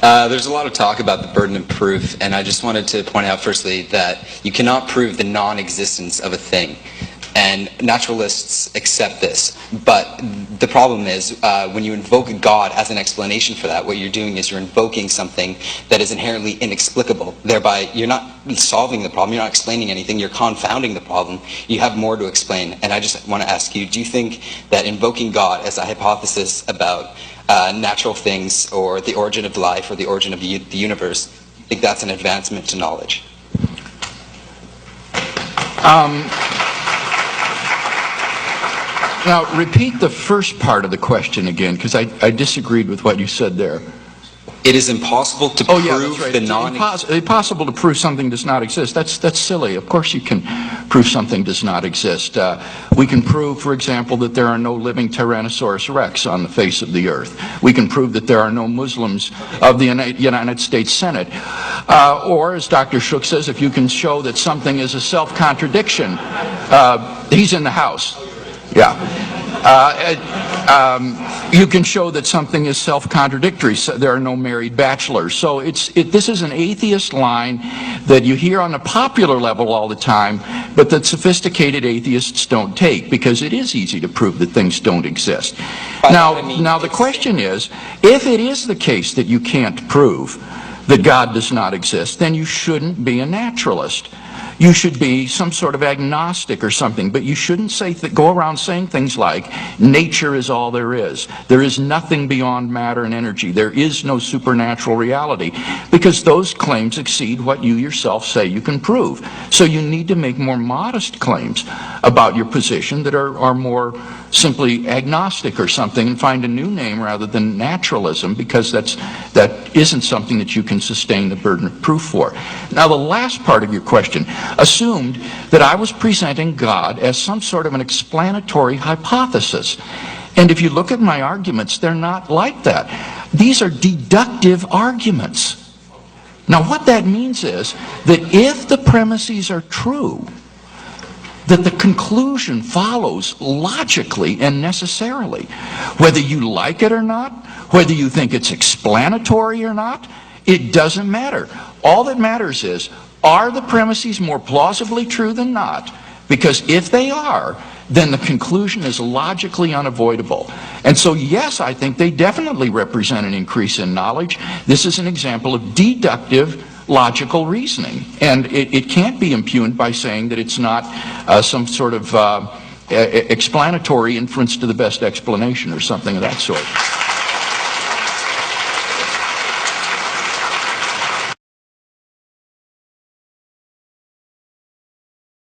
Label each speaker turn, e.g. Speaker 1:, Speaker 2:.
Speaker 1: There's a lot of talk about the burden of proof, and I just wanted to point out firstly that you cannot prove the non-existence of a thing. And naturalists accept this. But the problem is, when you invoke God as an explanation for that, what you're doing is you're invoking something that is inherently inexplicable. Thereby, you're not solving the problem, you're not explaining anything, you're confounding the problem. You have more to explain. And I just want to ask you, do you think that invoking God as a hypothesis about natural things, or the origin of life, or the origin of the universe, do you think that's an advancement to knowledge?
Speaker 2: Now, repeat the first part of the question again, because I disagreed with what you said there.
Speaker 1: It is impossible to prove the
Speaker 2: It's impossible to prove something does not exist. That's silly. Of course you can prove something does not exist. We can prove, for example, that there are no living Tyrannosaurus Rex on the face of the earth. We can prove that there are no Muslims of the United States Senate. Or, as Dr. Shook says, if you can show that something is a self-contradiction, he's in the House. Yeah. You can show that something is self-contradictory. So there are no married bachelors. So this is an atheist line that you hear on a popular level all the time, but that sophisticated atheists don't take, because it is easy to prove that things don't exist. Now the question is, if it is the case that you can't prove that God does not exist, then you shouldn't be a naturalist. You should be some sort of agnostic or something, but you shouldn't go around saying things like, nature is all there is. There is nothing beyond matter and energy. There is no supernatural reality, because those claims exceed what you yourself say you can prove. So you need to make more modest claims about your position that are more simply agnostic or something, and find a new name rather than naturalism, because that isn't something that you can sustain the burden of proof for. Now, the last part of your question assumed that I was presenting God as some sort of an explanatory hypothesis. And if you look at my arguments, they're not like that. These are deductive arguments. Now, what that means is that if the premises are true, that the conclusion follows logically and necessarily. Whether you like it or not, whether you think it's explanatory or not, it doesn't matter. All that matters is, are the premises more plausibly true than not? Because if they are, then the conclusion is logically unavoidable. And so, yes, I think they definitely represent an increase in knowledge. This is an example of deductive logical reasoning. And it can't be impugned by saying that it's not some sort of explanatory inference to the best explanation or something of that sort.